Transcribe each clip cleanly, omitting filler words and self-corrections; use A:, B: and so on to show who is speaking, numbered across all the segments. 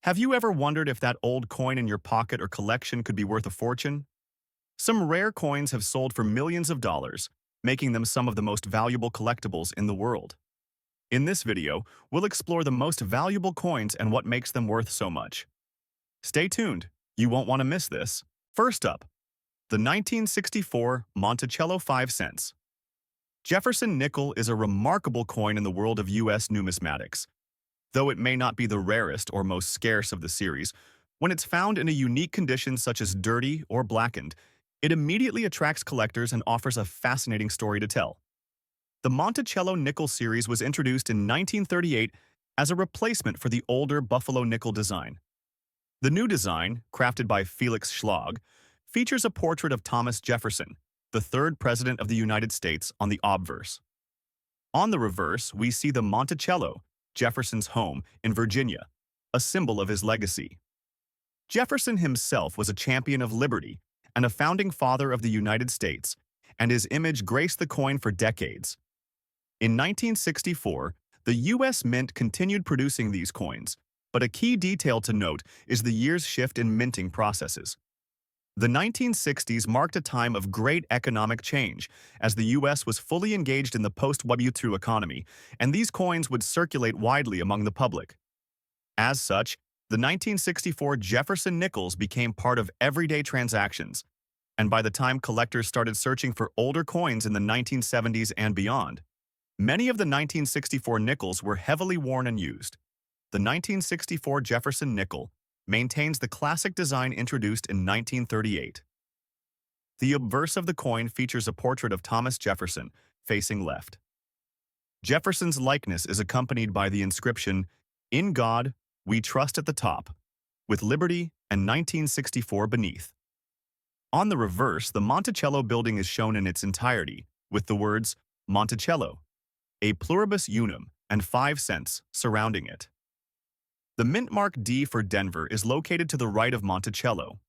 A: Have you ever wondered if that old coin in your pocket or collection could be worth a fortune? Some rare coins have sold for millions of dollars, making them some of the most valuable collectibles in the world. In this video, we'll explore the most valuable coins and what makes them worth so much. Stay tuned, you won't want to miss this. First up, the 1964 Monticello 5 cents. Jefferson nickel is a remarkable coin in the world of U.S. numismatics. Though it may not be the rarest or most scarce of the series, when it's found in a unique condition such as dirty or blackened, it immediately attracts collectors and offers a fascinating story to tell. The Monticello nickel series was introduced in 1938 as a replacement for the older Buffalo nickel design. The new design, crafted by Felix Schlag, features a portrait of Thomas Jefferson, the third president of the United States, on the obverse. On the reverse, we see the Monticello, Jefferson's home in Virginia, a symbol of his legacy. Jefferson himself was a champion of liberty and a founding father of the United States, and his image graced the coin for decades. In 1964, the U.S. Mint continued producing these coins, but a key detail to note is the year's shift in minting processes. The 1960s marked a time of great economic change, as the U.S. was fully engaged in the post-World War II economy, and these coins would circulate widely among the public. As such, the 1964 Jefferson nickels became part of everyday transactions, and by the time collectors started searching for older coins in the 1970s and beyond, many of the 1964 nickels were heavily worn and used. The 1964 Jefferson nickel maintains the classic design introduced in 1938. The obverse of the coin features a portrait of Thomas Jefferson, facing left. Jefferson's likeness is accompanied by the inscription, "In God, we trust" at the top, with Liberty and 1964 beneath. On the reverse, the Monticello building is shown in its entirety, with the words, Monticello, a pluribus unum, and 5 cents surrounding it. The mint mark D for Denver is located to the right of Monticello.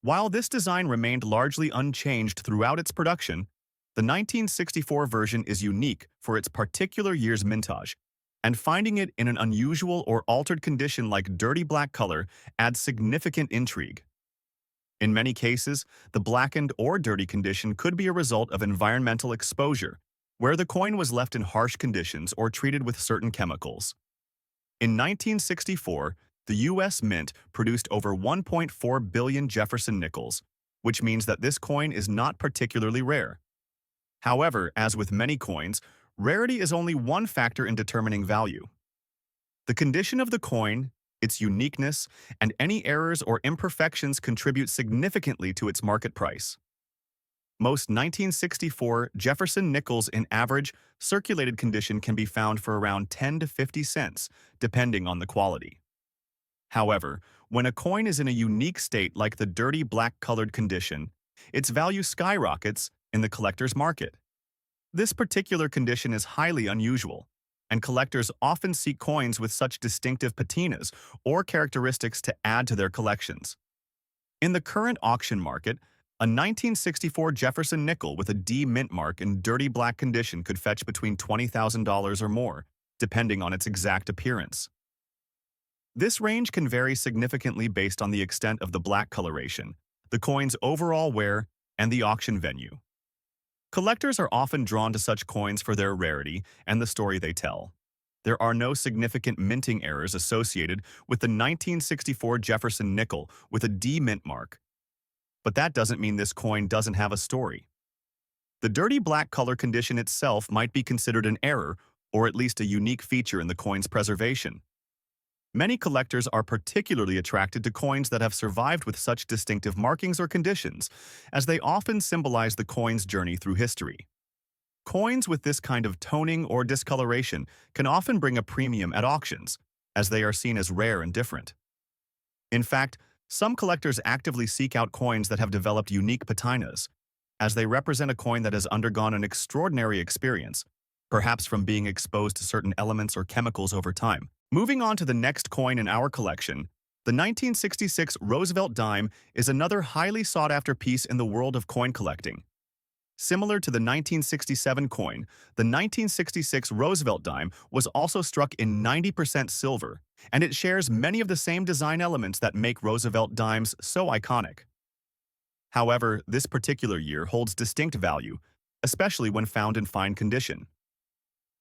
A: While this design remained largely unchanged throughout its production, the 1964 version is unique for its particular year's mintage, and finding it in an unusual or altered condition like dirty black color adds significant intrigue. In many cases, the blackened or dirty condition could be a result of environmental exposure, where the coin was left in harsh conditions or treated with certain chemicals. In 1964, the U.S. Mint produced over 1.4 billion Jefferson nickels, which means that this coin is not particularly rare. However, as with many coins, rarity is only one factor in determining value. The condition of the coin, its uniqueness, and any errors or imperfections contribute significantly to its market price. Most 1964 Jefferson nickels in average, circulated condition can be found for around 10 to 50 cents, depending on the quality. However, when a coin is in a unique state like the dirty black-colored condition, its value skyrockets in the collector's market. This particular condition is highly unusual, and collectors often seek coins with such distinctive patinas or characteristics to add to their collections. In the current auction market, a 1964 Jefferson nickel with a D mint mark in dirty black condition could fetch between $20,000 or more, depending on its exact appearance. This range can vary significantly based on the extent of the black coloration, the coin's overall wear, and the auction venue. Collectors are often drawn to such coins for their rarity and the story they tell. There are no significant minting errors associated with the 1964 Jefferson nickel with a D mint mark. But that doesn't mean this coin doesn't have a story. The dirty black color condition itself might be considered an error, or at least a unique feature in the coin's preservation. Many collectors are particularly attracted to coins that have survived with such distinctive markings or conditions, as they often symbolize the coin's journey through history. Coins with this kind of toning or discoloration can often bring a premium at auctions, as they are seen as rare and different. In fact, some collectors actively seek out coins that have developed unique patinas, as they represent a coin that has undergone an extraordinary experience, perhaps from being exposed to certain elements or chemicals over time. Moving on to the next coin in our collection, the 1966 Roosevelt dime is another highly sought-after piece in the world of coin collecting. Similar to the 1967 coin, the 1966 Roosevelt dime was also struck in 90% silver and it shares many of the same design elements that make Roosevelt dimes so iconic. However, this particular year holds distinct value, especially when found in fine condition.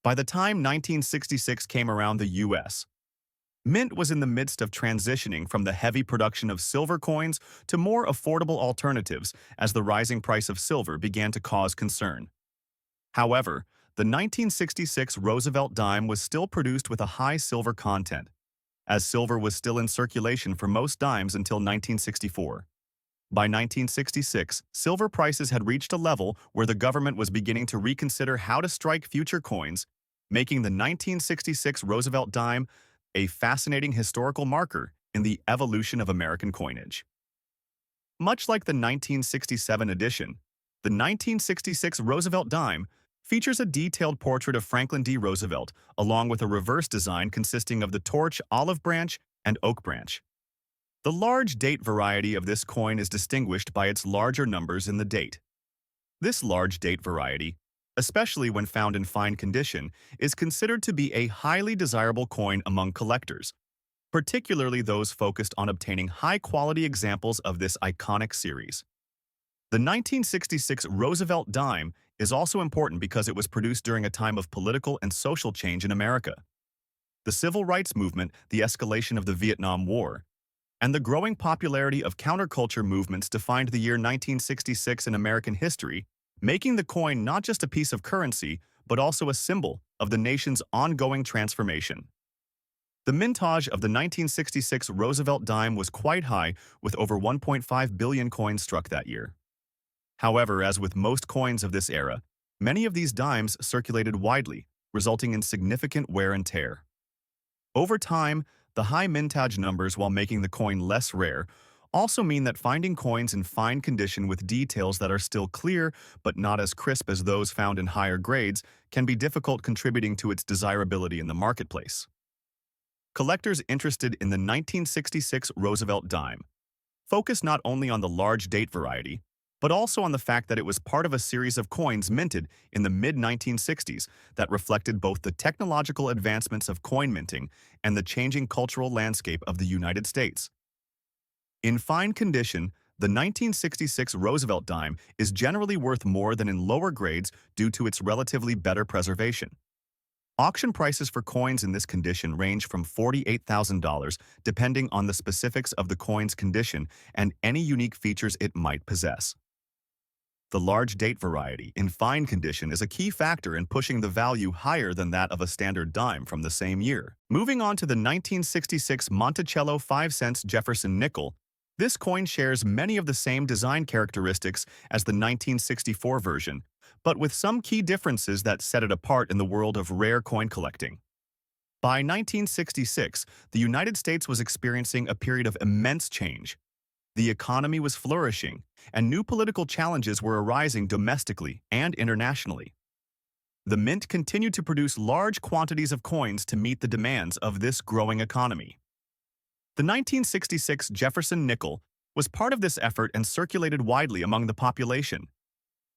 A: By the time 1966 came around the U.S., Mint was in the midst of transitioning from the heavy production of silver coins to more affordable alternatives as the rising price of silver began to cause concern. However, the 1966 Roosevelt dime was still produced with a high silver content, as silver was still in circulation for most dimes until 1964. By 1966, silver prices had reached a level where the government was beginning to reconsider how to strike future coins, making the 1966 Roosevelt dime a fascinating historical marker in the evolution of American coinage. Much like the 1967 edition, the 1966 Roosevelt dime features a detailed portrait of Franklin D. Roosevelt, along with a reverse design consisting of the torch, olive branch, and oak branch. The large date variety of this coin is distinguished by its larger numbers in the date. This large date variety, especially when found in fine condition, is considered to be a highly desirable coin among collectors, particularly those focused on obtaining high-quality examples of this iconic series. The 1966 Roosevelt dime is also important because it was produced during a time of political and social change in America. The civil rights movement, the escalation of the Vietnam War, and the growing popularity of counterculture movements defined the year 1966 in American history, making the coin not just a piece of currency, but also a symbol of the nation's ongoing transformation. The mintage of the 1966 Roosevelt dime was quite high, with over 1.5 billion coins struck that year. However, as with most coins of this era, many of these dimes circulated widely, resulting in significant wear and tear. Over time, the high mintage numbers, while making the coin less rare, also mean that finding coins in fine condition with details that are still clear but not as crisp as those found in higher grades can be difficult, contributing to its desirability in the marketplace. Collectors interested in the 1966 Roosevelt dime focus not only on the large date variety, but also on the fact that it was part of a series of coins minted in the mid-1960s that reflected both the technological advancements of coin minting and the changing cultural landscape of the United States. In fine condition, the 1966 Roosevelt dime is generally worth more than in lower grades due to its relatively better preservation. Auction prices for coins in this condition range from $48,000 depending on the specifics of the coin's condition and any unique features it might possess. The large date variety in fine condition is a key factor in pushing the value higher than that of a standard dime from the same year. Moving on to the 1966 Monticello 5 cents Jefferson nickel, this coin shares many of the same design characteristics as the 1964 version, but with some key differences that set it apart in the world of rare coin collecting. By 1966, the United States was experiencing a period of immense change. The economy was flourishing, and new political challenges were arising domestically and internationally. The mint continued to produce large quantities of coins to meet the demands of this growing economy. The 1966 Jefferson nickel was part of this effort and circulated widely among the population.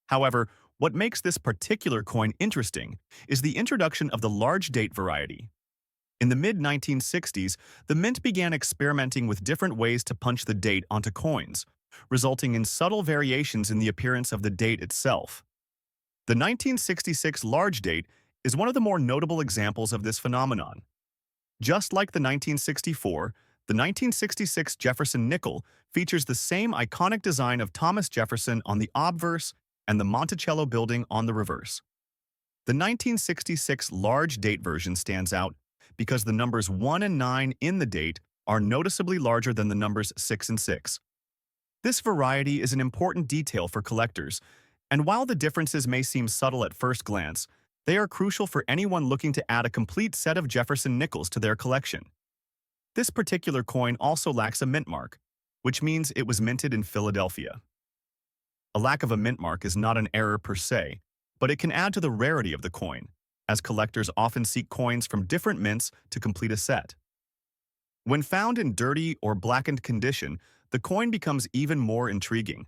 A: However, what makes this particular coin interesting is the introduction of the large date variety. In the mid-1960s, the mint began experimenting with different ways to punch the date onto coins, resulting in subtle variations in the appearance of the date itself. The 1966 large date is one of the more notable examples of this phenomenon. Just like the 1964, the 1966 Jefferson nickel features the same iconic design of Thomas Jefferson on the obverse and the Monticello building on the reverse. The 1966 large date version stands out because the numbers 1 and 9 in the date are noticeably larger than the numbers 6 and 6. This variety is an important detail for collectors, and while the differences may seem subtle at first glance, they are crucial for anyone looking to add a complete set of Jefferson nickels to their collection. This particular coin also lacks a mint mark, which means it was minted in Philadelphia. A lack of a mint mark is not an error per se, but it can add to the rarity of the coin, as collectors often seek coins from different mints to complete a set. When found in dirty or blackened condition, the coin becomes even more intriguing.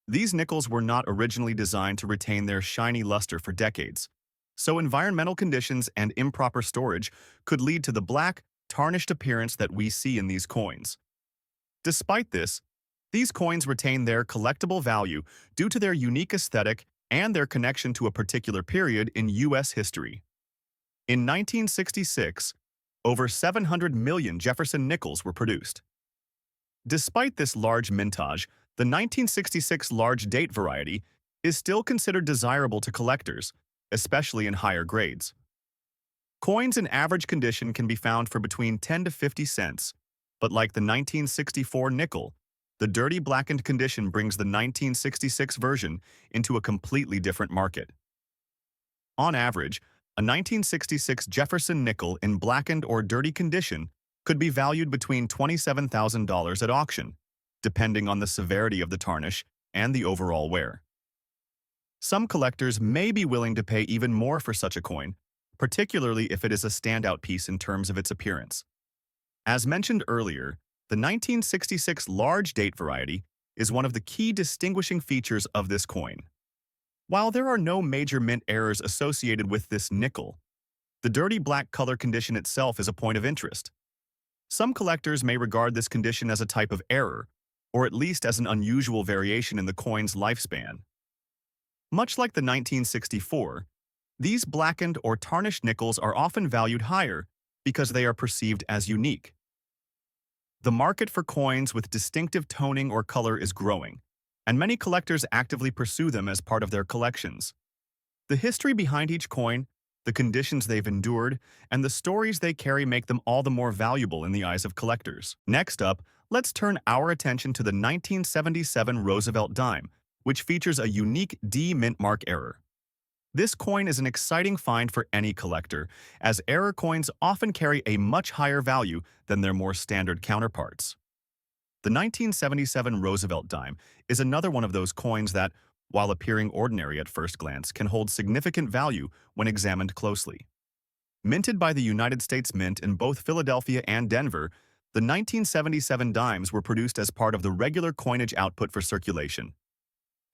A: These nickels were not originally designed to retain their shiny luster for decades, so environmental conditions and improper storage could lead to the black tarnished appearance that we see in these coins. Despite this, these coins retain their collectible value due to their unique aesthetic and their connection to a particular period in U.S. history. In 1966, over 700 million Jefferson nickels were produced. Despite this large mintage, the 1966 large date variety is still considered desirable to collectors, especially in higher grades. Coins in average condition can be found for between 10 to 50 cents, but like the 1964 nickel, the dirty blackened condition brings the 1966 version into a completely different market. On average, a 1966 Jefferson nickel in blackened or dirty condition could be valued between $27,000 at auction, depending on the severity of the tarnish and the overall wear. Some collectors may be willing to pay even more for such a coin, particularly if it is a standout piece in terms of its appearance. As mentioned earlier, the 1966 large date variety is one of the key distinguishing features of this coin. While there are no major mint errors associated with this nickel, the dirty black color condition itself is a point of interest. Some collectors may regard this condition as a type of error, or at least as an unusual variation in the coin's lifespan. Much like the 1964, these blackened or tarnished nickels are often valued higher because they are perceived as unique. The market for coins with distinctive toning or color is growing, and many collectors actively pursue them as part of their collections. The history behind each coin, the conditions they've endured, and the stories they carry make them all the more valuable in the eyes of collectors. Next up, let's turn our attention to the 1977 Roosevelt dime, which features a unique D mint mark error. This coin is an exciting find for any collector, as error coins often carry a much higher value than their more standard counterparts. The 1977 Roosevelt dime is another one of those coins that, while appearing ordinary at first glance, can hold significant value when examined closely. Minted by the United States Mint in both Philadelphia and Denver, the 1977 dimes were produced as part of the regular coinage output for circulation.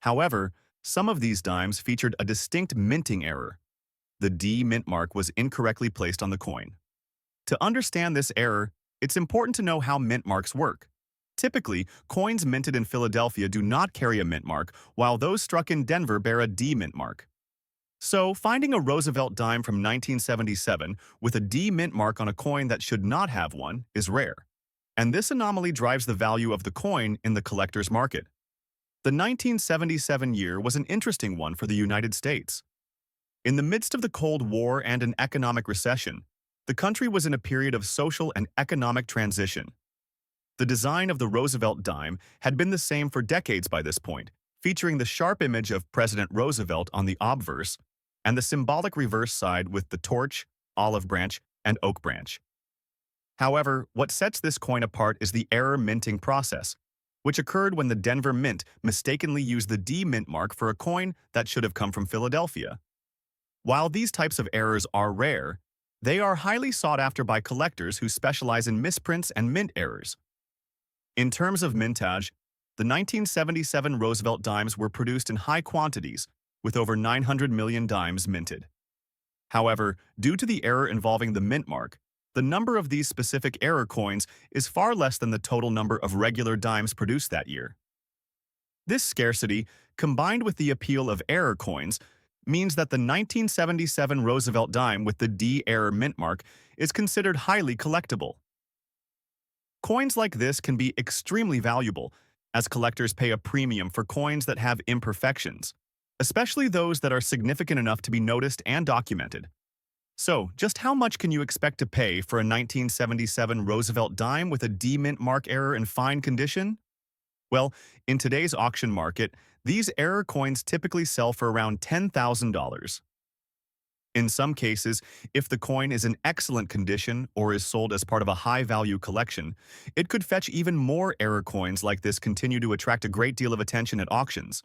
A: However, some of these dimes featured a distinct minting error. The D mint mark was incorrectly placed on the coin. To understand this error, it's important to know how mint marks work. Typically, coins minted in Philadelphia do not carry a mint mark, while those struck in Denver bear a D mint mark. So, finding a Roosevelt dime from 1977 with a D mint mark on a coin that should not have one is rare. And this anomaly drives the value of the coin in the collector's market. The 1977 year was an interesting one for the United States. In the midst of the Cold War and an economic recession, the country was in a period of social and economic transition. The design of the Roosevelt dime had been the same for decades by this point, featuring the sharp image of President Roosevelt on the obverse and the symbolic reverse side with the torch, olive branch, and oak branch. However, what sets this coin apart is the error minting process, which occurred when the Denver Mint mistakenly used the D mint mark for a coin that should have come from Philadelphia. While these types of errors are rare, they are highly sought after by collectors who specialize in misprints and mint errors. In terms of mintage, the 1977 Roosevelt dimes were produced in high quantities, with over 900 million dimes minted. However, due to the error involving the mint mark, the number of these specific error coins is far less than the total number of regular dimes produced that year. This scarcity, combined with the appeal of error coins, means that the 1977 Roosevelt dime with the D error mint mark is considered highly collectible. Coins like this can be extremely valuable, as collectors pay a premium for coins that have imperfections, especially those that are significant enough to be noticed and documented. So, just how much can you expect to pay for a 1977 Roosevelt dime with a D mint mark error in fine condition? Well, in today's auction market, these error coins typically sell for around $10,000. In some cases, if the coin is in excellent condition or is sold as part of a high-value collection, it could fetch even more error coins like this continue to attract a great deal of attention at auctions,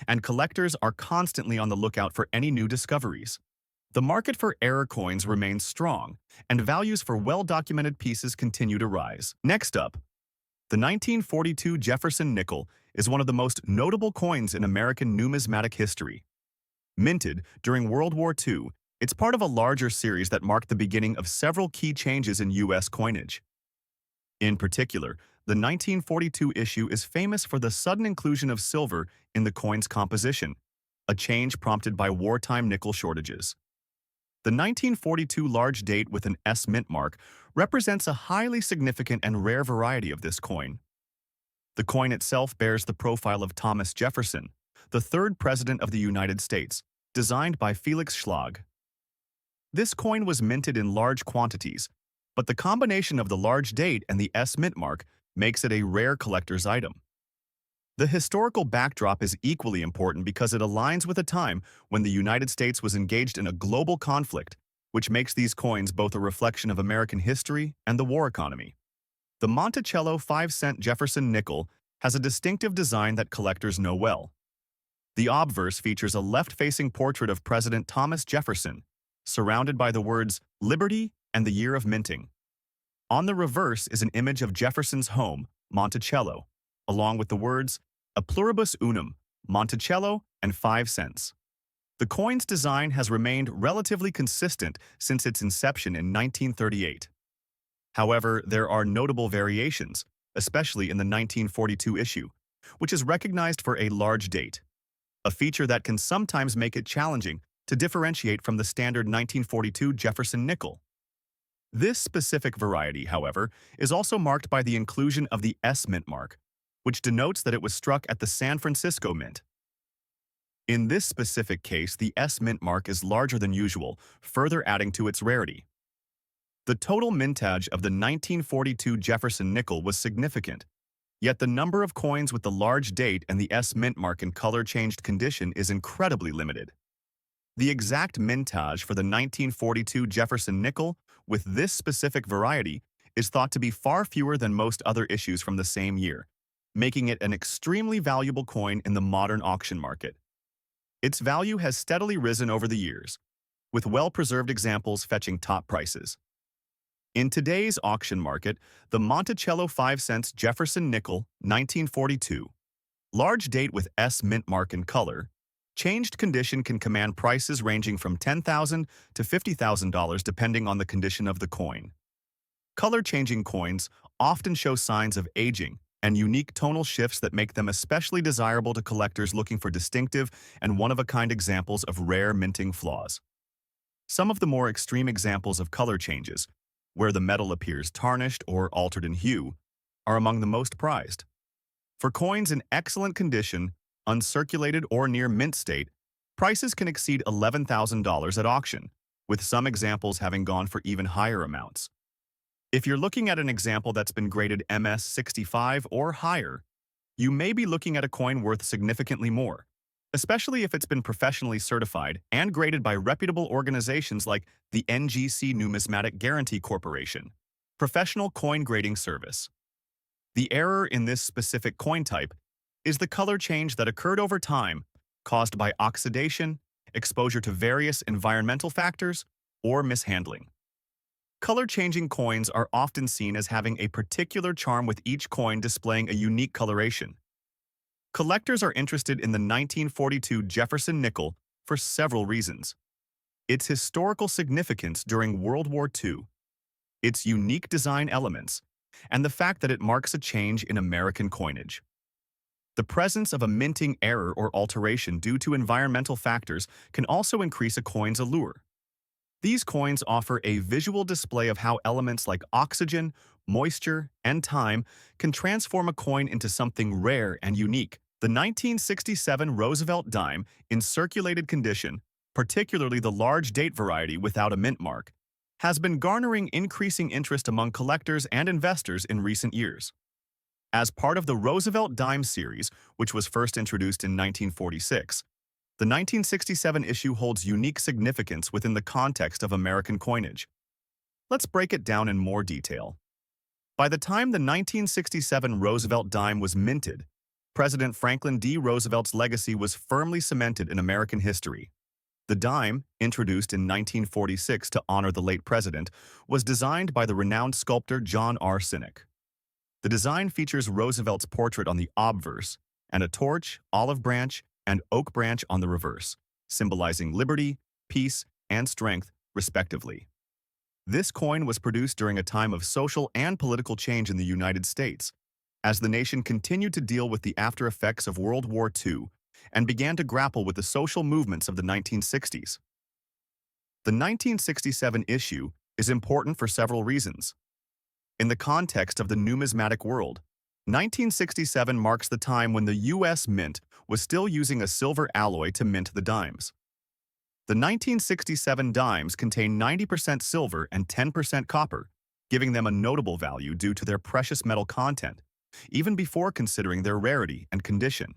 A: and collectors are constantly on the lookout for any new discoveries. The market for error coins remains strong, and values for well-documented pieces continue to rise. Next up, the 1942 Jefferson nickel is one of the most notable coins in American numismatic history. Minted during World War II, It's part of a larger series that marked the beginning of several key changes in U.S. coinage. In particular, the 1942 issue is famous for the sudden inclusion of silver in the coin's composition, a change prompted by wartime nickel shortages. The 1942 large date with an S mint mark represents a highly significant and rare variety of this coin. The coin itself bears the profile of Thomas Jefferson, the third president of the United States, designed by Felix Schlag. This coin was minted in large quantities, but the combination of the large date and the S mint mark makes it a rare collector's item. The historical backdrop is equally important because it aligns with a time when the United States was engaged in a global conflict, which makes these coins both a reflection of American history and the war economy. The Monticello 5-cent Jefferson nickel has a distinctive design that collectors know well. The obverse features a left-facing portrait of President Thomas Jefferson, surrounded by the words "Liberty" and the year of minting. On the reverse is an image of Jefferson's home, Monticello, along with the words "A pluribus unum, Monticello, and 5 cents." The coin's design has remained relatively consistent since its inception in 1938. However, there are notable variations, especially in the 1942 issue, which is recognized for a large date, a feature that can sometimes make it challenging to differentiate from the standard 1942 Jefferson nickel. This specific variety, however, is also marked by the inclusion of the S mint mark, which denotes that it was struck at the San Francisco Mint. In this specific case, the S mint mark is larger than usual, further adding to its rarity. The total mintage of the 1942 Jefferson nickel was significant, yet the number of coins with the large date and the S mint mark in color-changed condition is incredibly limited. The exact mintage for the 1942 Jefferson nickel with this specific variety is thought to be far fewer than most other issues from the same year, making it an extremely valuable coin in the modern auction market. Its value has steadily risen over the years, with well-preserved examples fetching top prices. In today's auction market, the Monticello 5 cents Jefferson nickel 1942, large date with S mint mark in color, changed condition can command prices ranging from $10,000 to $50,000 depending on the condition of the coin. Color-changing coins often show signs of aging and unique tonal shifts that make them especially desirable to collectors looking for distinctive and one-of-a-kind examples of rare minting flaws. Some of the more extreme examples of color changes, where the metal appears tarnished or altered in hue, are among the most prized. For coins in excellent condition, uncirculated or near mint state, prices can exceed $11,000 at auction, with some examples having gone for even higher amounts. If you're looking at an example that's been graded MS 65 or higher, you may be looking at a coin worth significantly more, especially if it's been professionally certified and graded by reputable organizations like the NGC Numismatic Guarantee Corporation, Professional Coin Grading Service. The error in this specific coin type is the color change that occurred over time, caused by oxidation, exposure to various environmental factors, or mishandling. Color-changing coins are often seen as having a particular charm, with each coin displaying a unique coloration. Collectors are interested in the 1942 Jefferson nickel for several reasons. Its historical significance during World War II, its unique design elements, and the fact that it marks a change in American coinage. The presence of a minting error or alteration due to environmental factors can also increase a coin's allure. These coins offer a visual display of how elements like oxygen, moisture, and time can transform a coin into something rare and unique. The 1967 Roosevelt dime in circulated condition, particularly the large date variety without a mint mark, has been garnering increasing interest among collectors and investors in recent years. As part of the Roosevelt dime series, which was first introduced in 1946, the 1967 issue holds unique significance within the context of American coinage. Let's break it down in more detail. By the time the 1967 Roosevelt dime was minted, President Franklin D. Roosevelt's legacy was firmly cemented in American history. The dime, introduced in 1946 to honor the late president, was designed by the renowned sculptor John R. Sinek. The design features Roosevelt's portrait on the obverse and a torch, olive branch, and oak branch on the reverse, symbolizing liberty, peace, and strength, respectively. This coin was produced during a time of social and political change in the United States, as the nation continued to deal with the after effects of World War II and began to grapple with the social movements of the 1960s. The 1967 issue is important for several reasons. In the context of the numismatic world, 1967 marks the time when the U.S. Mint was still using a silver alloy to mint the dimes. The 1967 dimes contain 90% silver and 10% copper, giving them a notable value due to their precious metal content, even before considering their rarity and condition.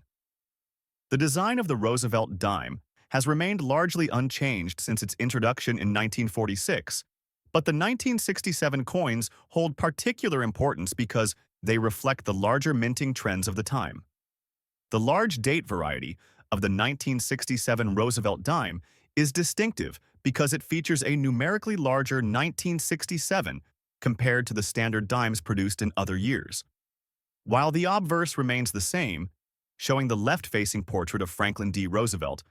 A: The design of the Roosevelt dime has remained largely unchanged since its introduction in 1946, but the 1967 coins hold particular importance because they reflect the larger minting trends of the time. The large date variety of the 1967 Roosevelt dime is distinctive because it features a numerically larger 1967 compared to the standard dimes produced in other years. While the obverse remains the same, showing the left-facing portrait of Franklin D. Roosevelt,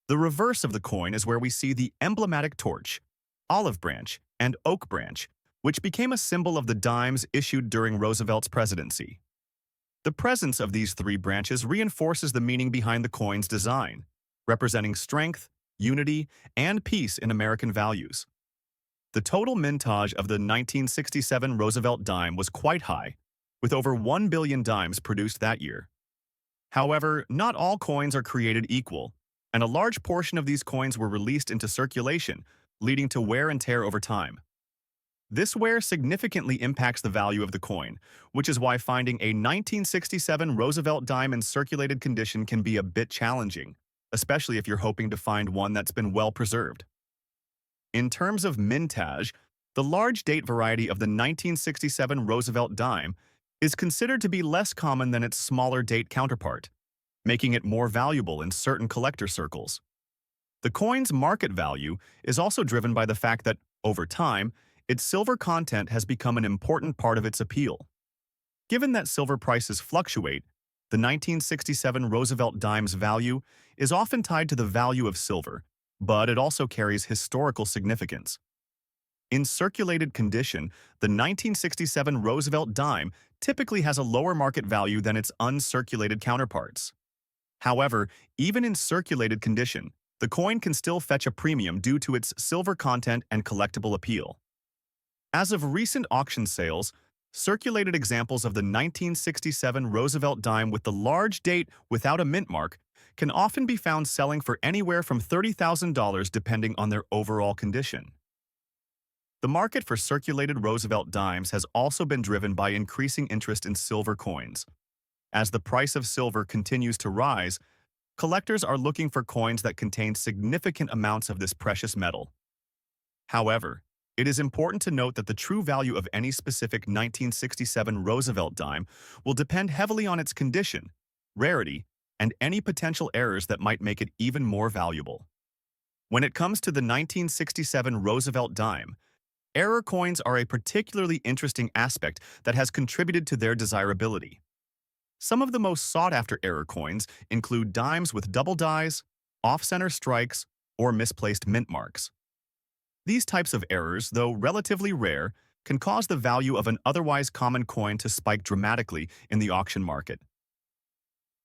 A: the reverse of the coin is where we see the emblematic torch, olive branch, and oak branch, which became a symbol of the dimes issued during Roosevelt's presidency. The presence of these three branches reinforces the meaning behind the coin's design, representing strength, unity, and peace in American values. The total mintage of the 1967 Roosevelt dime was quite high, with over 1 billion dimes produced that year. However, not all coins are created equal, and a large portion of these coins were released into circulation, leading to wear and tear over time. This wear significantly impacts the value of the coin, which is why finding a 1967 Roosevelt dime in circulated condition can be a bit challenging, especially if you're hoping to find one that's been well preserved. In terms of mintage, the large date variety of the 1967 Roosevelt dime is considered to be less common than its smaller date counterpart, making it more valuable in certain collector circles. The coin's market value is also driven by the fact that, over time, its silver content has become an important part of its appeal. Given that silver prices fluctuate, the 1967 Roosevelt dime's value is often tied to the value of silver, but it also carries historical significance. In circulated condition, the 1967 Roosevelt dime typically has a lower market value than its uncirculated counterparts. However, even in circulated condition, the coin can still fetch a premium due to its silver content and collectible appeal. As of recent auction sales, circulated examples of the 1967 Roosevelt dime with the large date without a mint mark can often be found selling for anywhere from $30,000 depending on their overall condition. The market for circulated Roosevelt dimes has also been driven by increasing interest in silver coins. As the price of silver continues to rise, collectors are looking for coins that contain significant amounts of this precious metal. However, it is important to note that the true value of any specific 1967 Roosevelt dime will depend heavily on its condition, rarity, and any potential errors that might make it even more valuable. When it comes to the 1967 Roosevelt dime, error coins are a particularly interesting aspect that has contributed to their desirability. Some of the most sought-after error coins include dimes with double dies, off-center strikes, or misplaced mint marks. These types of errors, though relatively rare, can cause the value of an otherwise common coin to spike dramatically in the auction market.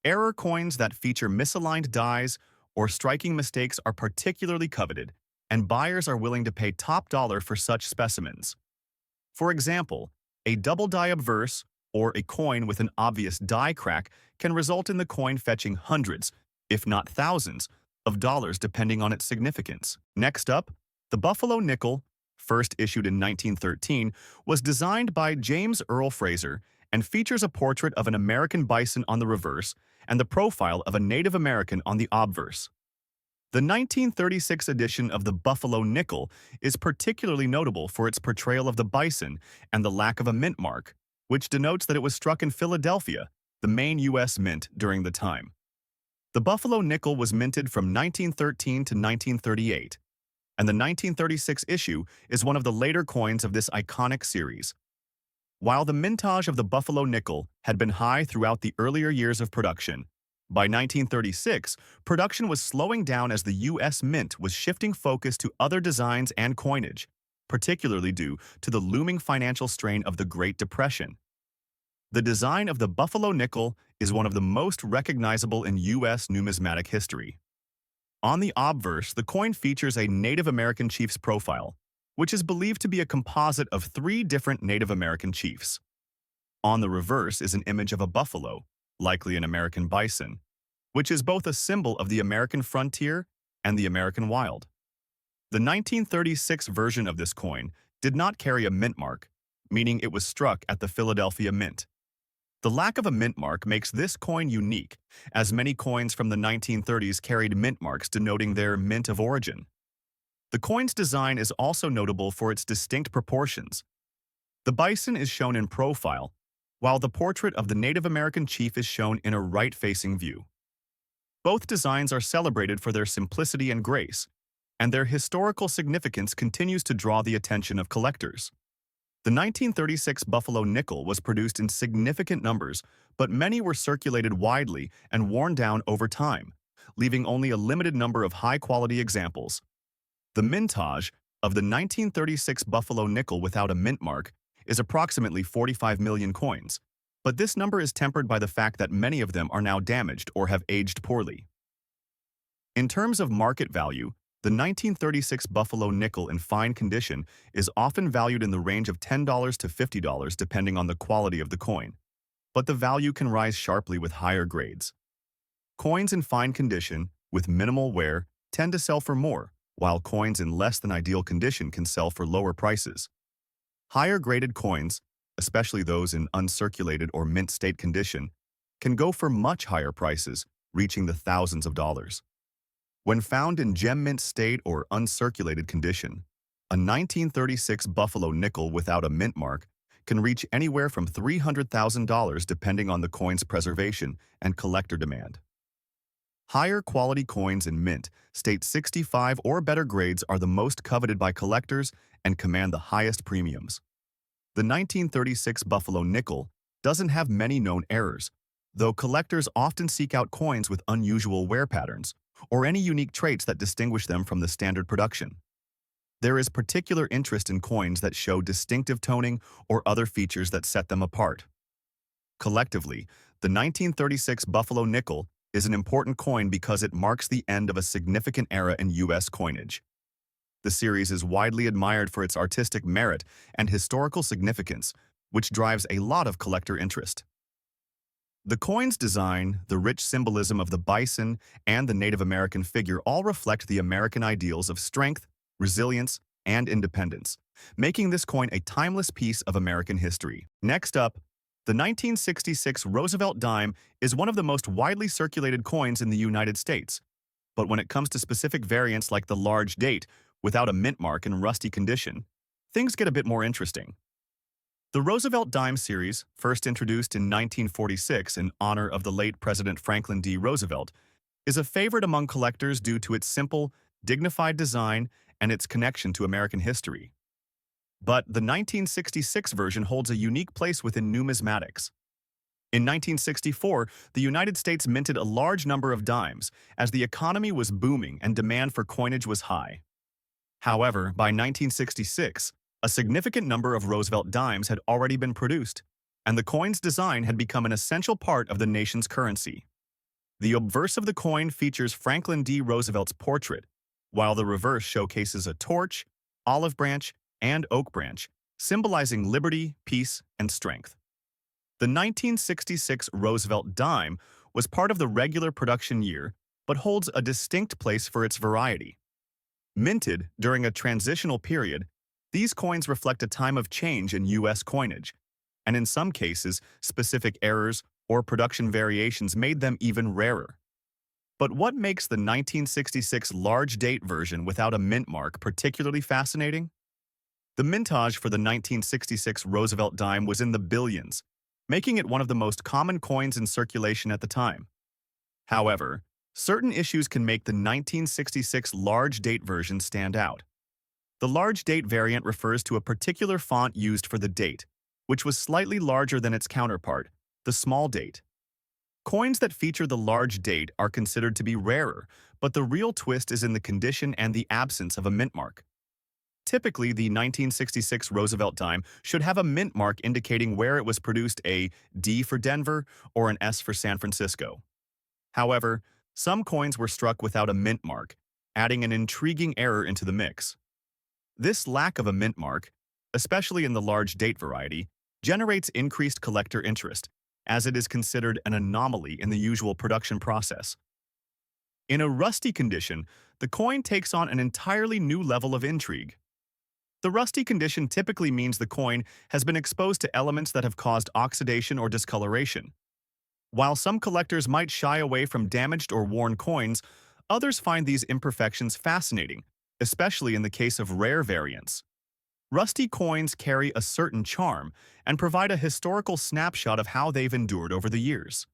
A: Error coins that feature misaligned dies or striking mistakes are particularly coveted, and buyers are willing to pay top dollar for such specimens. For example, a double die obverse or a coin with an obvious die crack can result in the coin fetching hundreds, if not thousands, of dollars depending on its significance. Next up, the Buffalo nickel, first issued in 1913, was designed by James Earl Fraser and features a portrait of an American bison on the reverse and the profile of a Native American on the obverse. The 1936 edition of the Buffalo nickel is particularly notable for its portrayal of the bison and the lack of a mint mark, which denotes that it was struck in Philadelphia, the main U.S. mint during the time. The Buffalo nickel was minted from 1913 to 1938, and the 1936 issue is one of the later coins of this iconic series. While the mintage of the Buffalo nickel had been high throughout the earlier years of production, By 1936, production was slowing down as the U.S. Mint was shifting focus to other designs and coinage, particularly due to the looming financial strain of the Great Depression. The design of the buffalo nickel is one of the most recognizable in U.S. numismatic history. On the obverse, the coin features a Native American chief's profile, which is believed to be a composite of three different Native American chiefs. On the reverse is an image of a buffalo, likely an American bison, which is both a symbol of the American frontier and the American wild. The 1936 version of this coin did not carry a mint mark, meaning it was struck at the Philadelphia Mint. The lack of a mint mark makes this coin unique, as many coins from the 1930s carried mint marks denoting their mint of origin. The coin's design is also notable for its distinct proportions. The bison is shown in profile, while the portrait of the Native American chief is shown in a right-facing view. Both designs are celebrated for their simplicity and grace, and their historical significance continues to draw the attention of collectors. The 1936 buffalo nickel was produced in significant numbers, but many were circulated widely and worn down over time, leaving only a limited number of high-quality examples. The mintage of the 1936 buffalo nickel without a mint mark is approximately 45 million coins, but this number is tempered by the fact that many of them are now damaged or have aged poorly. In terms of market value, the 1936 buffalo nickel in fine condition is often valued in the range of $10 to $50 depending on the quality of the coin, but the value can rise sharply with higher grades. Coins in fine condition, with minimal wear, tend to sell for more, while coins in less than ideal condition can sell for lower prices. Higher graded coins, especially those in uncirculated or mint state condition, can go for much higher prices, reaching the thousands of dollars. When found in gem mint state or uncirculated condition, a 1936 buffalo nickel without a mint mark can reach anywhere from $300,000 depending on the coin's preservation and collector demand. Higher quality coins in mint state 65 or better grades are the most coveted by collectors and command the highest premiums. The 1936 buffalo nickel doesn't have many known errors, though collectors often seek out coins with unusual wear patterns or any unique traits that distinguish them from the standard production. There is particular interest in coins that show distinctive toning or other features that set them apart. Collectively, the 1936 buffalo nickel is an important coin because it marks the end of a significant era in U.S. coinage. The series is widely admired for its artistic merit and historical significance, which drives a lot of collector interest. The coin's design, the rich symbolism of the bison, and the Native American figure all reflect the American ideals of strength, resilience, and independence, making this coin a timeless piece of American history. Next up, the 1966 Roosevelt dime is one of the most widely circulated coins in the United States. But when it comes to specific variants like the large date, without a mint mark in rusty condition, things get a bit more interesting. The Roosevelt dime series, first introduced in 1946 in honor of the late President Franklin D. Roosevelt, is a favorite among collectors due to its simple, dignified design and its connection to American history. But the 1966 version holds a unique place within numismatics. In 1964, the United States minted a large number of dimes as the economy was booming and demand for coinage was high. However, by 1966, a significant number of Roosevelt dimes had already been produced, and the coin's design had become an essential part of the nation's currency. The obverse of the coin features Franklin D. Roosevelt's portrait, while the reverse showcases a torch, olive branch, and oak branch, symbolizing liberty, peace, and strength. The 1966 Roosevelt dime was part of the regular production year, but holds a distinct place for its variety. Minted during a transitional period, these coins reflect a time of change in U.S. coinage, and in some cases, specific errors or production variations made them even rarer. But what makes the 1966 large date version without a mint mark particularly fascinating? The mintage for the 1966 Roosevelt dime was in the billions, making it one of the most common coins in circulation at the time. However, certain issues can make the 1966 large date version stand out. The large date variant refers to a particular font used for the date, which was slightly larger than its counterpart, the small date. Coins that feature the large date are considered to be rarer, but the real twist is in the condition and the absence of a mint mark. Typically, the 1966 Roosevelt dime should have a mint mark indicating where it was produced, a D for Denver or an S for San Francisco. However, some coins were struck without a mint mark, adding an intriguing error into the mix. This lack of a mint mark, especially in the large date variety, generates increased collector interest, as it is considered an anomaly in the usual production process. In a rusty condition, the coin takes on an entirely new level of intrigue. The rusty condition typically means the coin has been exposed to elements that have caused oxidation or discoloration. While some collectors might shy away from damaged or worn coins, others find these imperfections fascinating, especially in the case of rare variants. Rusty coins carry a certain charm and provide a historical snapshot of how they've endured over the years.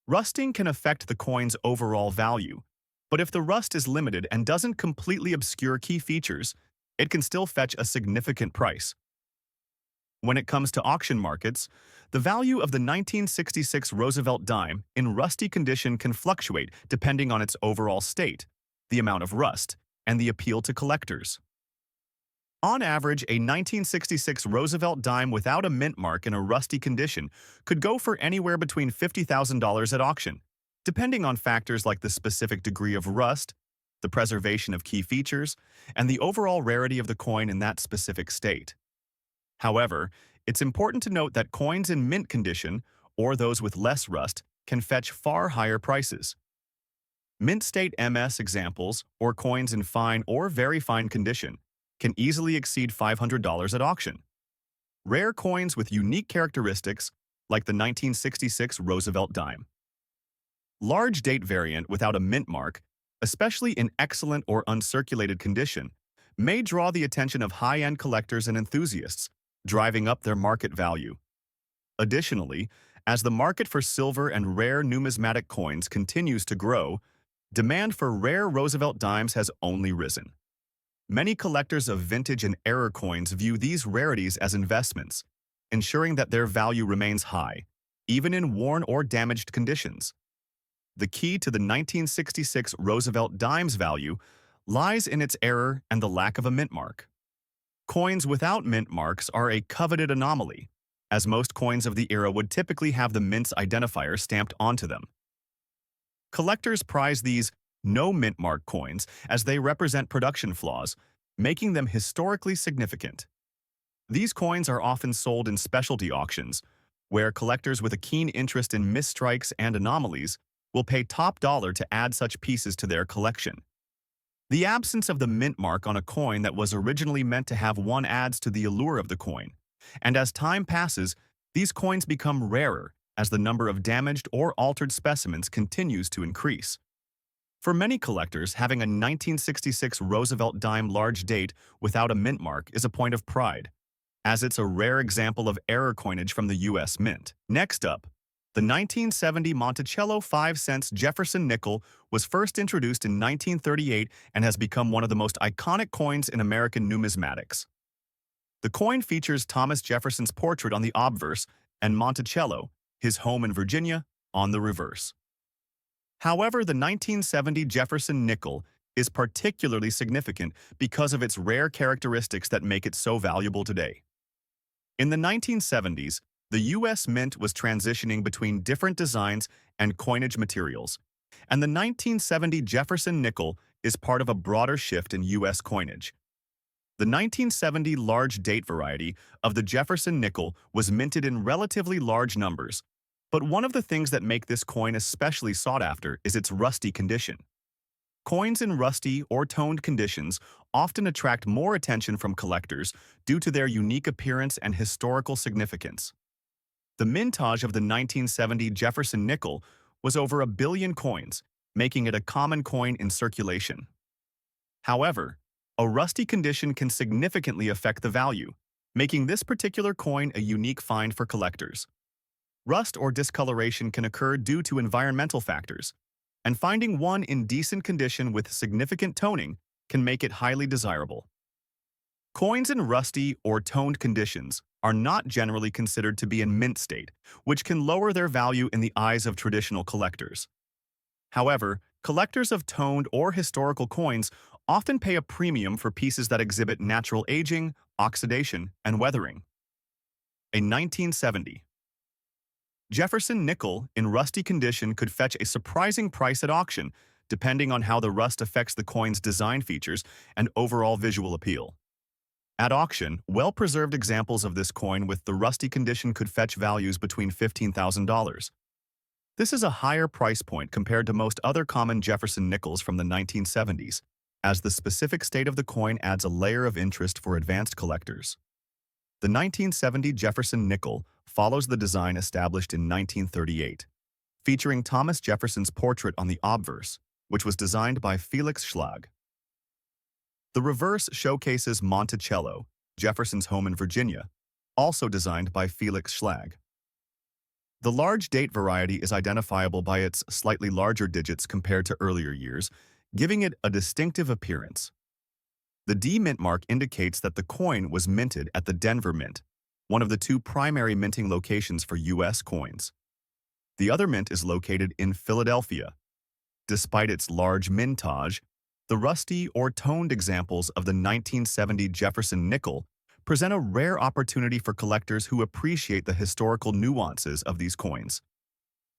A: Rusting can affect the coin's overall value, but if the rust is limited and doesn't completely obscure key features, it can still fetch a significant price. When it comes to auction markets, the value of the 1966 Roosevelt dime in rusty condition can fluctuate depending on its overall state, the amount of rust, and the appeal to collectors. On average, a 1966 Roosevelt dime without a mint mark in a rusty condition could go for anywhere between $50,000 at auction, depending on factors like the specific degree of rust, the preservation of key features, and the overall rarity of the coin in that specific state. However, it's important to note that coins in mint condition, or those with less rust, can fetch far higher prices. Mint state MS examples, or coins in fine or very fine condition, can easily exceed $500 at auction. Rare coins with unique characteristics, like the 1966 Roosevelt dime. Large date variant without a mint mark, especially in excellent or uncirculated condition, may draw the attention of high-end collectors and enthusiasts, driving up their market value. Additionally, as the market for silver and rare numismatic coins continues to grow, demand for rare Roosevelt dimes has only risen. Many collectors of vintage and error coins view these rarities as investments, ensuring that their value remains high, even in worn or damaged conditions. The key to the 1966 Roosevelt dime's value lies in its error and the lack of a mint mark. Coins without mint marks are a coveted anomaly, as most coins of the era would typically have the mint's identifier stamped onto them. Collectors prize these no mint mark coins as they represent production flaws, making them historically significant. These coins are often sold in specialty auctions, where collectors with a keen interest in misstrikes and anomalies will pay top dollar to add such pieces to their collection. The absence of the mint mark on a coin that was originally meant to have one adds to the allure of the coin, and as time passes, these coins become rarer as the number of damaged or altered specimens continues to increase. For many collectors, having a 1966 Roosevelt dime large date without a mint mark is a point of pride, as it's a rare example of error coinage from the U.S. Mint. Next up, the 1970 Monticello 5-cent Jefferson nickel was first introduced in 1938 and has become one of the most iconic coins in American numismatics. The coin features Thomas Jefferson's portrait on the obverse and Monticello, his home in Virginia, on the reverse. However, the 1970 Jefferson nickel is particularly significant because of its rare characteristics that make it so valuable today. In the 1970s, the U.S. Mint was transitioning between different designs and coinage materials, and the 1970 Jefferson nickel is part of a broader shift in U.S. coinage. The 1970 large date variety of the Jefferson nickel was minted in relatively large numbers, but one of the things that make this coin especially sought after is its rusty condition. Coins in rusty or toned conditions often attract more attention from collectors due to their unique appearance and historical significance. The mintage of the 1970 Jefferson nickel was over 1 billion coins, making it a common coin in circulation. However, a rusty condition can significantly affect the value, making this particular coin a unique find for collectors. Rust or discoloration can occur due to environmental factors, and finding one in decent condition with significant toning can make it highly desirable. Coins in rusty or toned conditions are not generally considered to be in mint state, which can lower their value in the eyes of traditional collectors. However, collectors of toned or historical coins often pay a premium for pieces that exhibit natural aging, oxidation, and weathering. A 1970 Jefferson nickel in rusty condition could fetch a surprising price at auction, depending on how the rust affects the coin's design features and overall visual appeal. At auction, well-preserved examples of this coin with the rusty condition could fetch values between $15,000. This is a higher price point compared to most other common Jefferson nickels from the 1970s, as the specific state of the coin adds a layer of interest for advanced collectors. The 1970 Jefferson nickel follows the design established in 1938, featuring Thomas Jefferson's portrait on the obverse, which was designed by Felix Schlag. The reverse showcases Monticello, Jefferson's home in Virginia, also designed by Felix Schlag. The large date variety is identifiable by its slightly larger digits compared to earlier years, giving it a distinctive appearance. The D mint mark indicates that the coin was minted at the Denver Mint, one of the two primary minting locations for U.S. coins. The other mint is located in Philadelphia. Despite its large mintage, the rusty or toned examples of the 1970 Jefferson nickel present a rare opportunity for collectors who appreciate the historical nuances of these coins.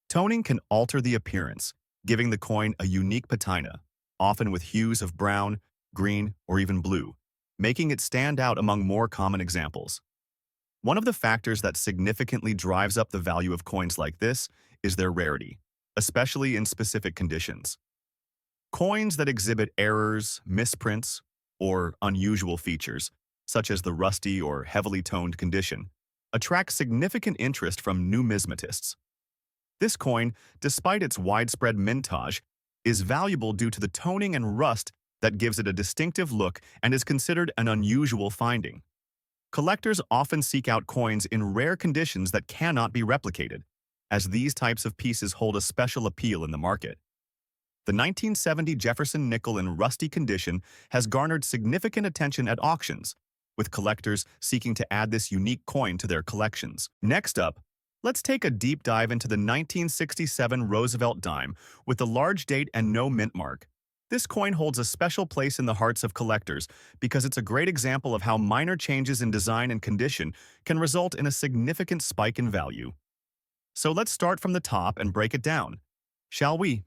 A: Toning can alter the appearance, giving the coin a unique patina, often with hues of brown, green, or even blue, making it stand out among more common examples. One of the factors that significantly drives up the value of coins like this is their rarity, especially in specific conditions. Coins that exhibit errors, misprints, or unusual features, such as the rusty or heavily toned condition, attract significant interest from numismatists. This coin, despite its widespread mintage, is valuable due to the toning and rust that gives it a distinctive look and is considered an unusual finding. Collectors often seek out coins in rare conditions that cannot be replicated, as these types of pieces hold a special appeal in the market. The 1970 Jefferson nickel in rusty condition has garnered significant attention at auctions, with collectors seeking to add this unique coin to their collections. Next up, let's take a deep dive into the 1967 Roosevelt dime with the large date and no mint mark. This coin holds a special place in the hearts of collectors because it's a great example of how minor changes in design and condition can result in a significant spike in value. So let's start from the top and break it down, shall we?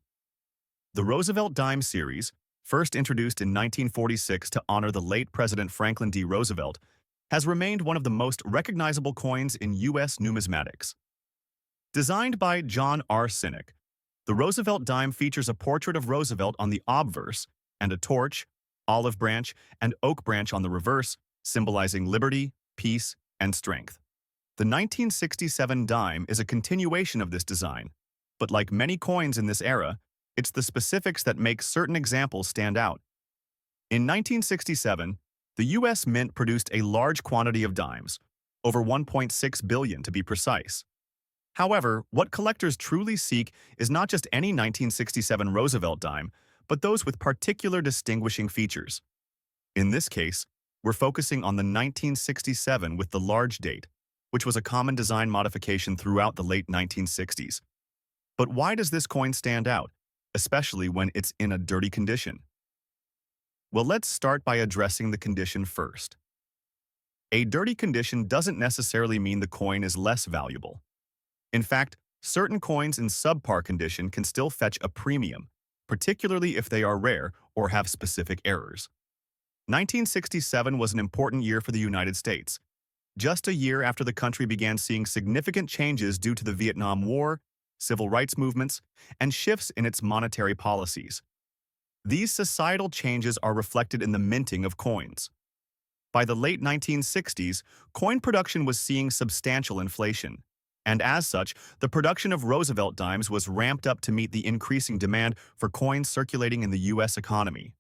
A: The Roosevelt dime series, first introduced in 1946 to honor the late President Franklin D. Roosevelt, has remained one of the most recognizable coins in U.S. numismatics. Designed by John R. Sinek, the Roosevelt dime features a portrait of Roosevelt on the obverse and a torch, olive branch, and oak branch on the reverse, symbolizing liberty, peace, and strength. The 1967 dime is a continuation of this design, but like many coins in this era, it's the specifics that make certain examples stand out. In 1967, the U.S. Mint produced a large quantity of dimes, over 1.6 billion to be precise. However, what collectors truly seek is not just any 1967 Roosevelt dime, but those with particular distinguishing features. In this case, we're focusing on the 1967 with the large date, which was a common design modification throughout the late 1960s. But why does this coin stand out, especially when it's in a dirty condition? Well, let's start by addressing the condition first. A dirty condition doesn't necessarily mean the coin is less valuable. In fact, certain coins in subpar condition can still fetch a premium, particularly if they are rare or have specific errors. 1967 was an important year for the United States, just a year after the country began seeing significant changes due to the Vietnam War, civil rights movements, and shifts in its monetary policies. These societal changes are reflected in the minting of coins. By the late 1960s, coin production was seeing substantial inflation, and as such, the production of Roosevelt dimes was ramped up to meet the increasing demand for coins circulating in the U.S. economy.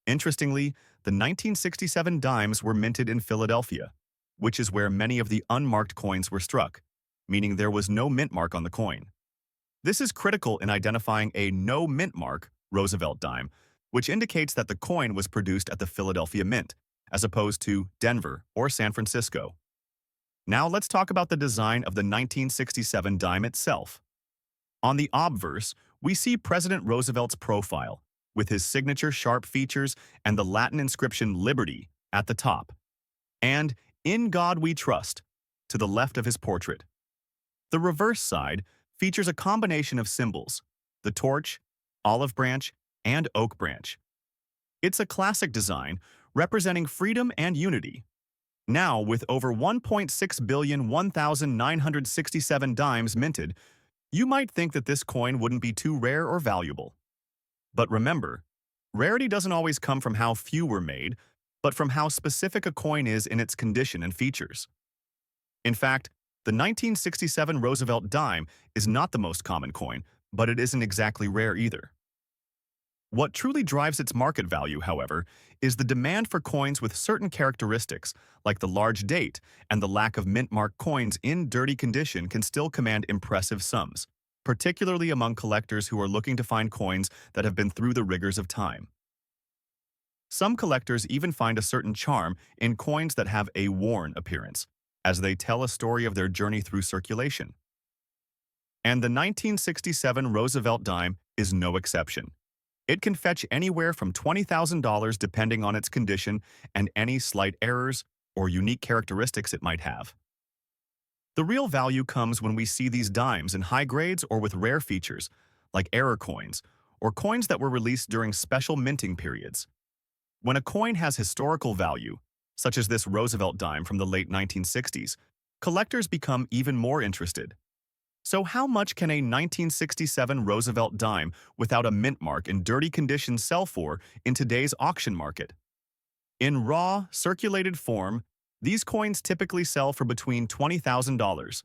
A: Interestingly, the 1967 dimes were minted in Philadelphia, which is where many of the unmarked coins were struck, meaning there was no mint mark on the coin. This is critical in identifying a no mint mark Roosevelt dime, which indicates that the coin was produced at the Philadelphia Mint, as opposed to Denver or San Francisco. Now let's talk about the design of the 1967 dime itself. On the obverse, we see President Roosevelt's profile, with his signature sharp features and the Latin inscription Liberty at the top, and In God We Trust to the left of his portrait. The reverse side features a combination of symbols, the torch, olive branch, and oak branch. It's a classic design representing freedom and unity. Now, with over 1.6 billion 1,967 dimes minted, you might think that this coin wouldn't be too rare or valuable. But remember, rarity doesn't always come from how few were made, but from how specific a coin is in its condition and features. In fact, the 1967 Roosevelt dime is not the most common coin, but it isn't exactly rare either. What truly drives its market value, however, is the demand for coins with certain characteristics, like the large date and the lack of mint-marked coins in dirty condition can still command impressive sums, particularly among collectors who are looking to find coins that have been through the rigors of time. Some collectors even find a certain charm in coins that have a worn appearance, as they tell a story of their journey through circulation. And the 1967 Roosevelt dime is no exception. It can fetch anywhere from $20,000 depending on its condition and any slight errors or unique characteristics it might have. The real value comes when we see these dimes in high grades or with rare features, like error coins, or coins that were released during special minting periods. When a coin has historical value, such as this Roosevelt dime from the late 1960s, collectors become even more interested. So how much can a 1967 Roosevelt dime without a mint mark in dirty condition sell for in today's auction market? In raw, circulated form, these coins typically sell for between $20,000.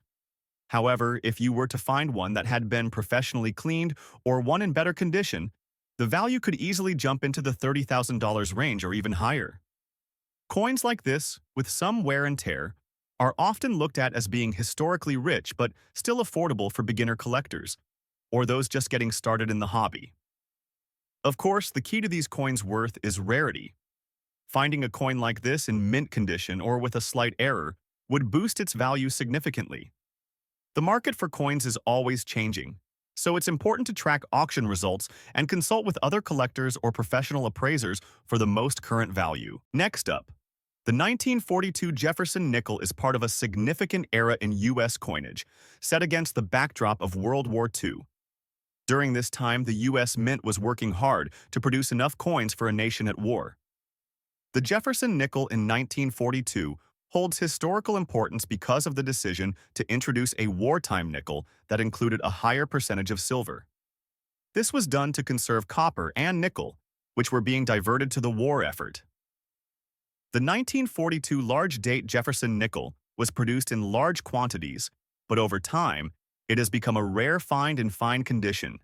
A: However, if you were to find one that had been professionally cleaned or one in better condition, the value could easily jump into the $30,000 range or even higher. Coins like this, with some wear and tear, are often looked at as being historically rich but still affordable for beginner collectors, or those just getting started in the hobby. Of course, the key to these coins' worth is rarity. Finding a coin like this in mint condition or with a slight error would boost its value significantly. The market for coins is always changing, so it's important to track auction results and consult with other collectors or professional appraisers for the most current value. Next up, the 1942 Jefferson nickel is part of a significant era in U.S. coinage, set against the backdrop of World War II. During this time, the U.S. Mint was working hard to produce enough coins for a nation at war. The Jefferson nickel in 1942 holds historical importance because of the decision to introduce a wartime nickel that included a higher percentage of silver. This was done to conserve copper and nickel, which were being diverted to the war effort. The 1942 large-date Jefferson nickel was produced in large quantities, but over time, it has become a rare find in fine condition.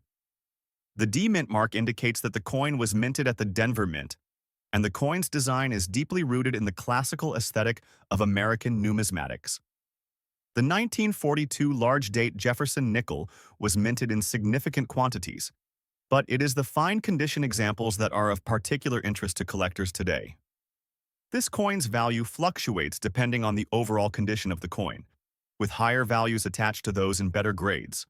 A: The D mint mark indicates that the coin was minted at the Denver Mint, and the coin's design is deeply rooted in the classical aesthetic of American numismatics. The 1942 large-date Jefferson nickel was minted in significant quantities, but it is the fine condition examples that are of particular interest to collectors today. This coin's value fluctuates depending on the overall condition of the coin, with higher values attached to those in better grades.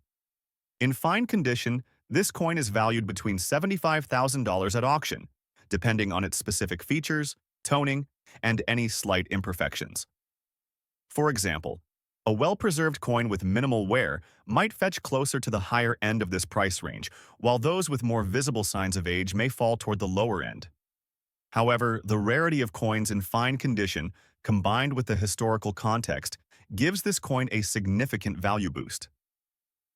A: In fine condition, this coin is valued between $75,000 at auction, depending on its specific features, toning, and any slight imperfections. For example, a well-preserved coin with minimal wear might fetch closer to the higher end of this price range, while those with more visible signs of age may fall toward the lower end. However, the rarity of coins in fine condition, combined with the historical context, gives this coin a significant value boost.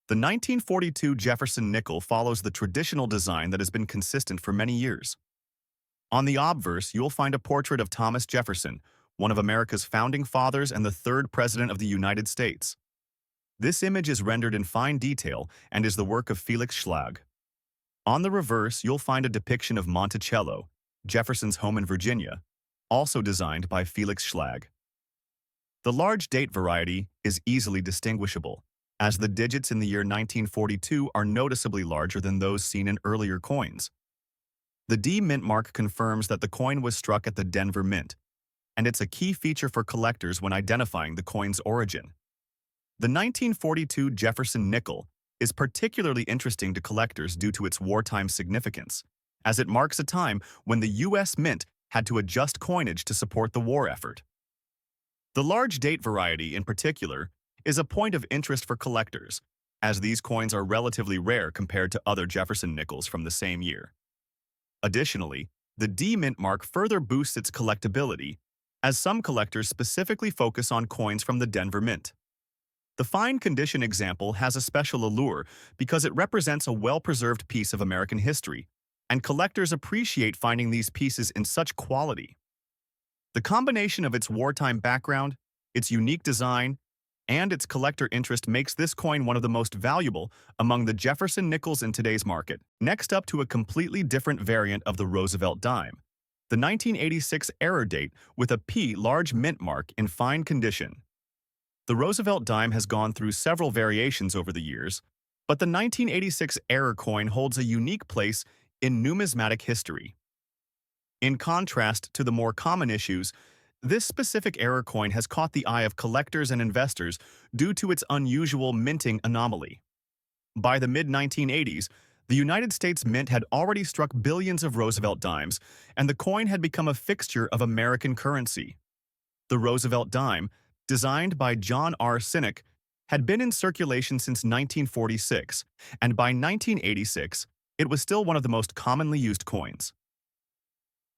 A: The 1942 Jefferson nickel follows the traditional design that has been consistent for many years. On the obverse, you'll find a portrait of Thomas Jefferson, one of America's founding fathers and the third president of the United States. This image is rendered in fine detail and is the work of Felix Schlag. On the reverse, you'll find a depiction of Monticello, Jefferson's home in Virginia, also designed by Felix Schlag. The large date variety is easily distinguishable, as the digits in the year 1942 are noticeably larger than those seen in earlier coins. The D mint mark confirms that the coin was struck at the Denver Mint, and it's a key feature for collectors when identifying the coin's origin. The 1942 Jefferson nickel is particularly interesting to collectors due to its wartime significance, as it marks a time when the U.S. Mint had to adjust coinage to support the war effort. The large date variety, in particular, is a point of interest for collectors, as these coins are relatively rare compared to other Jefferson nickels from the same year. Additionally, the D mint mark further boosts its collectability, as some collectors specifically focus on coins from the Denver Mint. The fine condition example has a special allure because it represents a well-preserved piece of American history, and collectors appreciate finding these pieces in such quality. The combination of its wartime background, its unique design, and its collector interest makes this coin one of the most valuable among the Jefferson nickels in today's market. Next up to a completely different variant of the Roosevelt dime, the 1986 error date with a P large mint mark in fine condition. The Roosevelt dime has gone through several variations over the years, but the 1986 error coin holds a unique place in numismatic history. In contrast to the more common issues, this specific error coin has caught the eye of collectors and investors due to its unusual minting anomaly. By the mid-1980s, the United States Mint had already struck billions of Roosevelt dimes, and the coin had become a fixture of American currency. The Roosevelt dime, designed by John R. Sinek, had been in circulation since 1946, and by 1986, it was still one of the most commonly used coins.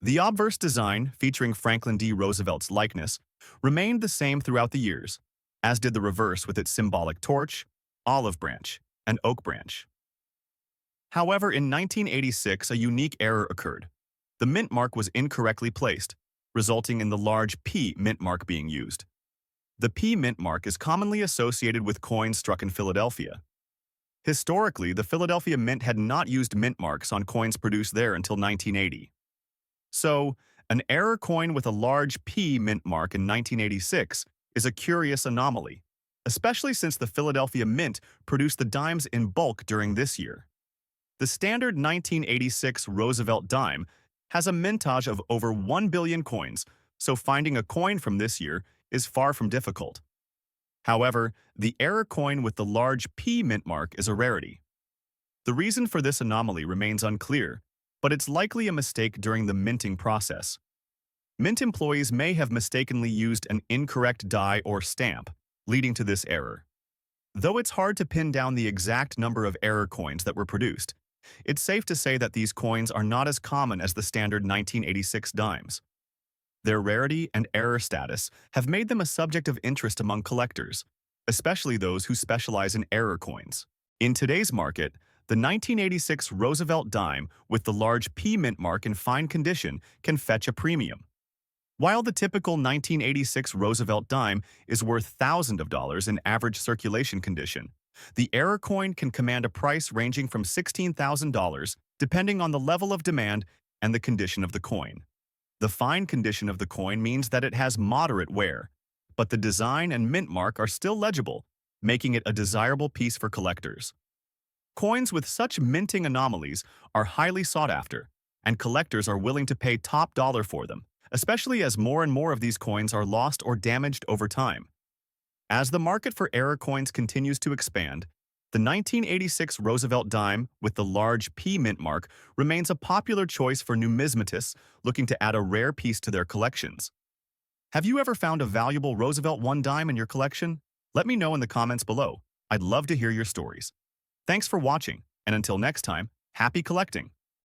A: The obverse design, featuring Franklin D. Roosevelt's likeness, remained the same throughout the years, as did the reverse with its symbolic torch, olive branch, and oak branch. However, in 1986, a unique error occurred. The mint mark was incorrectly placed, resulting in the large P mint mark being used. The P mint mark is commonly associated with coins struck in Philadelphia. Historically, the Philadelphia Mint had not used mint marks on coins produced there until 1980. So, an error coin with a large P mint mark in 1986 is a curious anomaly, especially since the Philadelphia Mint produced the dimes in bulk during this year. The standard 1986 Roosevelt dime has a mintage of over 1 billion coins, so finding a coin from this year is far from difficult. However, the error coin with the large P mint mark is a rarity. The reason for this anomaly remains unclear, but it's likely a mistake during the minting process. Mint employees may have mistakenly used an incorrect die or stamp, leading to this error. Though it's hard to pin down the exact number of error coins that were produced, it's safe to say that these coins are not as common as the standard 1986 dimes. Their rarity and error status have made them a subject of interest among collectors, especially those who specialize in error coins. In today's market, the 1986 Roosevelt dime with the large P mint mark in fine condition can fetch a premium. While the typical 1986 Roosevelt dime is worth thousands of dollars in average circulation condition, the error coin can command a price ranging from $16,000 depending on the level of demand and the condition of the coin. The fine condition of the coin means that it has moderate wear, but the design and mint mark are still legible, making it a desirable piece for collectors. Coins with such minting anomalies are highly sought after, and collectors are willing to pay top dollar for them, especially as more and more of these coins are lost or damaged over time. As the market for error coins continues to expand, the 1986 Roosevelt dime with the large P mint mark remains a popular choice for numismatists looking to add a rare piece to their collections. Have you ever found a valuable Roosevelt I dime in your collection? Let me know in the comments below. I'd love to hear your stories. Thanks for watching, and until next time, happy collecting!